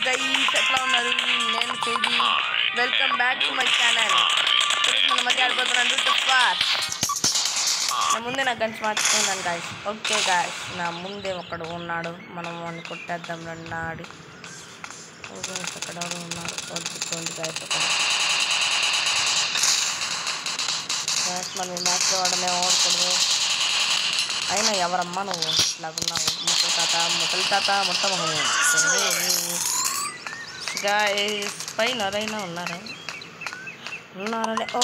Guys ఎట్లా ఉన్నారు? నేను KG. Welcome back to my channel. మనం మళ్ళీ ఆడిపోతున్నాను టుఫార్. నా ముందే నాకు గంచి మార్చుకున్నాను గాయస్. ఓకే గాయస్, నా ముందే ఒకడు ఉన్నాడు, మనం వాడిని కొట్టేద్దాం రండి ఆడి. అక్కడ ఉన్నాడు కొట్టుకోండి గాయస్. ఒకడు గాయస్, మనం మ్యాచ్లో వాడమే ఓడకూడదు. అయినా ఎవరమ్మా నువ్వు ఇట్లాగున్నావు? ముసలి తాత మొత్తం గాయస్. పైన ఎవరైనా ఉన్నారా? ఓ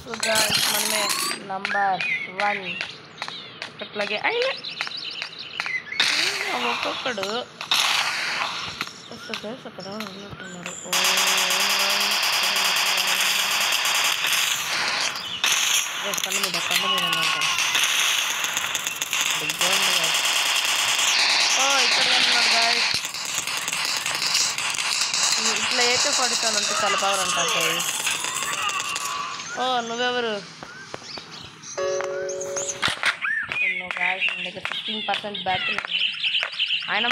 సో గాయస్, మనమే నంబర్ 1 అట్లాగే అయినా ఒక్కొక్కడు గాయస్ అక్కడ ఉన్నట్టున్నారు. కొండ మీద అన్నమాట. ఇక్కడ ఉన్నారు గాయస్. ఇట్లా అయితే పడుతానంటే చాలా పవర్ అంటారు గాయస్. నువ్వెవరు? గాయస్ మన దగ్గర 15% బ్యాటరీ ఉంది. ఆయన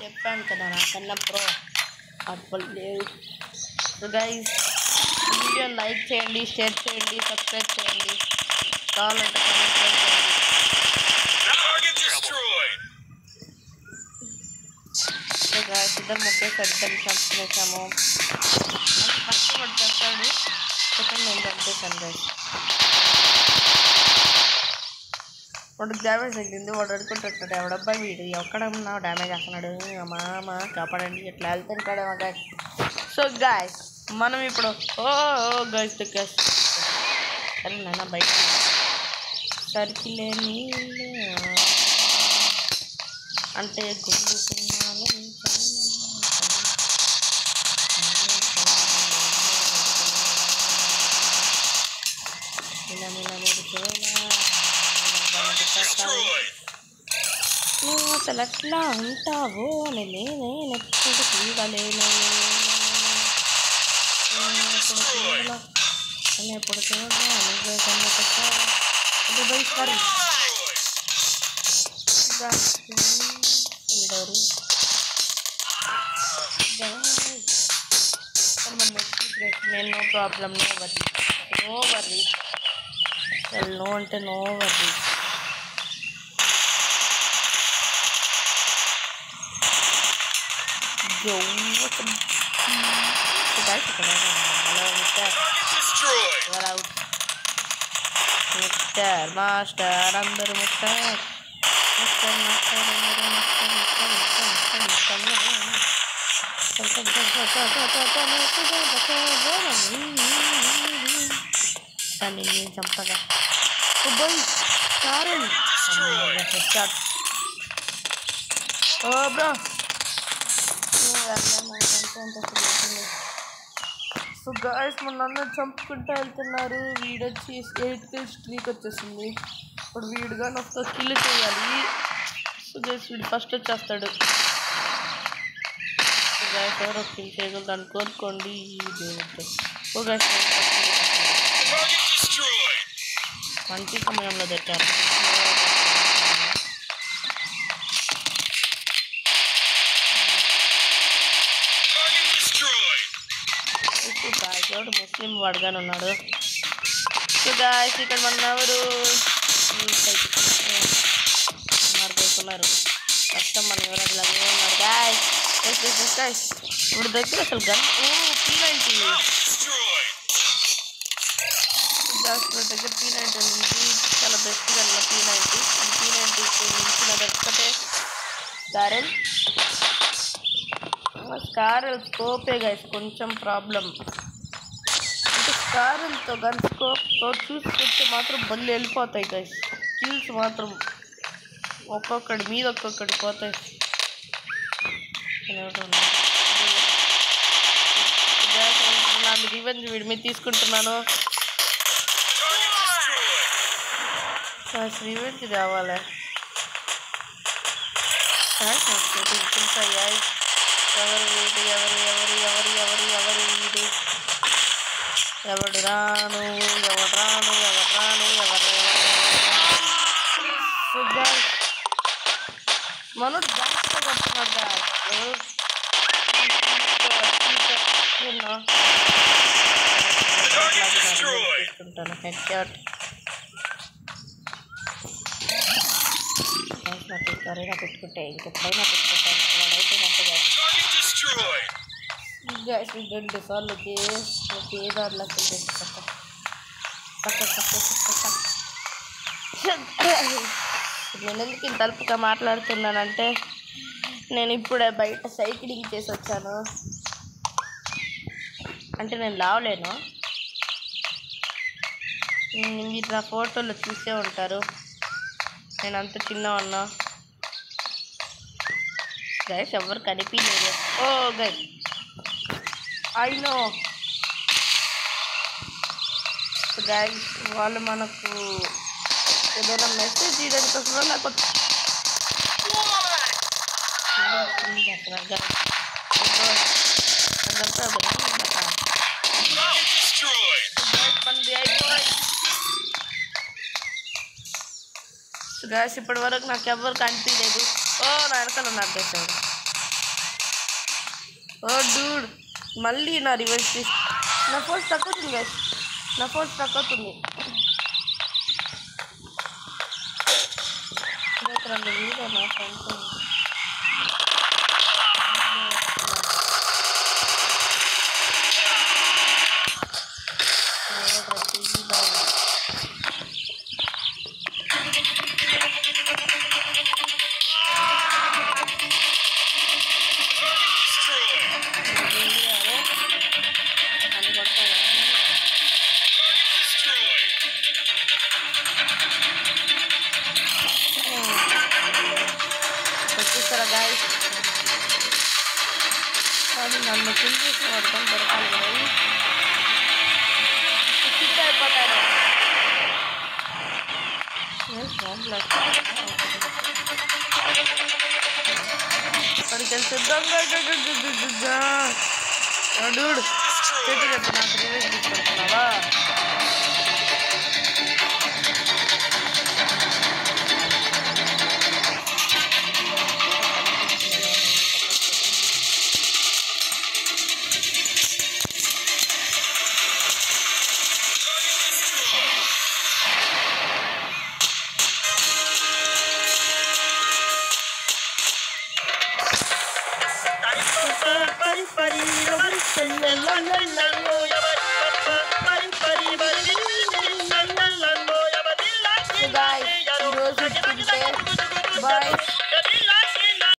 చెప్పాను కదా నాకన్నా ప్రో అవ్వలేదు. సో గైస్, వీడియో లైక్ చేయండి, షేర్ చేయండి, సబ్స్క్రైబ్ చేయండి, కావాలంటే కామెంట్ చేయండి. సో గైస్, ఇద్దరు ముఖ్యసారి ఇద్దరు చంపేసాము. ఫస్ట్ వాడు చంపాడు, సెకండ్ నేను చంపేశాను గైస్. వాడికి డ్యామేజ్ తగ్గింది. వాడు అడుకుంటాడు ఎవడబ్బాయి వీడు ఎక్కడన్నా డ్యామేజ్ చేస్తున్నాడు, మామ కాపాడండి ఎట్లా వెళ్తుంటాడేమో గాయస్. సో గాయస్, మనం ఇప్పుడు గైస్ సరే నాన్న బయట సరికిలే అంటే గుండు నువ్వు అసలు ఎట్లా ఉంటావు అని నేనెప్పుడు చూడలేను. ఎప్పుడు నేను నో ప్రాబ్లం, నో వర్రీ అసలు నో అంటే నో వర్రీ. మాస్టర్ అందరూ నేను చంపగా బ్రో. సో గాయస్, మన అందరూ చంపుకుంటూ వెళ్తున్నారు. వీడొచ్చి 8 kills స్ట్రీక్ వచ్చేసింది. ఇప్పుడు వీడుగా నాకు కిల్ చేయాలి. సో గాయస్, వీడు ఫస్ట్ వచ్చేస్తాడు. సో గాయస్, ఎవరో కిల్ చేయగలరు దాన్ని కోరుకోండి. సో గాయస్, మంచి సమయంలో తెచ్చారు. ముస్లిం వాడుగానే ఉన్నాడు. సో గాయస్, ఇక్కడ మన ఎవరు మారుతున్నారు కష్టం. మన ఎవరు అట్లాగే ఉన్నాడు గాయస్. ఇప్పుడు దగ్గర అసలు గన్ P90 దగ్గర P90 ఉంది. చాలా బెస్ట్ గన్ P90. మించినది ఒక్కటే స్కారల్ స్కోపే గైస్ కొంచెం ప్రాబ్లం. అంటే స్కారల్తో గన్ స్కోప్తో చూసుకుంటే మాత్రం బళ్ళు వెళ్ళిపోతాయి గైస్. కిల్స్ మాత్రం ఒక్కొక్కడి మీద ఒక్కొక్కటి పోతాయి. నా రివెంజ్ వీడి మీద తీసుకుంటున్నాను. శ్రీవీడికి కావాలి అయ్యాయి. ఎవరు వీడు ఎవరు ఎవరు ఎవరు ఎవరు ఎవరు వీడు ఎవడు రాను ఎవరు రాను ఎవరు రాను ఎవరు మనోడు జాగ్రత్త కొడుతున్నాడు హెడ్ షాట్ త్వరగా పెట్టుకుంటే ఇంకెప్పుడైనా పెట్టుకుంటాను వాడైతే నాకు 2 సార్లు ఏదారులకు నేను ఎందుకు ఇంత తలుపుగా మాట్లాడుతున్నానంటే నేను ఇప్పుడే బయట సైక్లింగ్ చేసి వచ్చాను. అంటే నేను లావలేను, మీరు నా ఫోటోలో చూసే ఉంటారు నేను అంత చిన్న ఉన్నా. గైస్ ఎవరు కనిపించలేదు. ఓ గైస్ ఐ నో గైస్ వాళ్ళు మనకు ఏదైనా మెసేజ్ చేయడానికి వస్తుందో నాకు గైస్ ఇప్పటి వరకు నాకు ఎవరు కనిపించలేదు. ఓ నా వెనకాల నడిపేశాడు. ఓ డూడ్ మళ్ళీ నా రివర్స్ తీసి నా ఫోన్ స్టక్ అవుతుంది గైస్, నా ఫోన్ స్టక్ అవుతుంది. నా ఫ్రెండ్స్ వచ్చేస్తారా గాయస్? కానీ నన్ను కిల్ చేసి పడుకొని దొరకాలి కదా, ఫిట్ అయిపోతాడు. అక్కడికి వెళ్తే డూడ్ చెట్టు చెప్పి నాకు రివేజ్ తీసుకుంటున్నావా?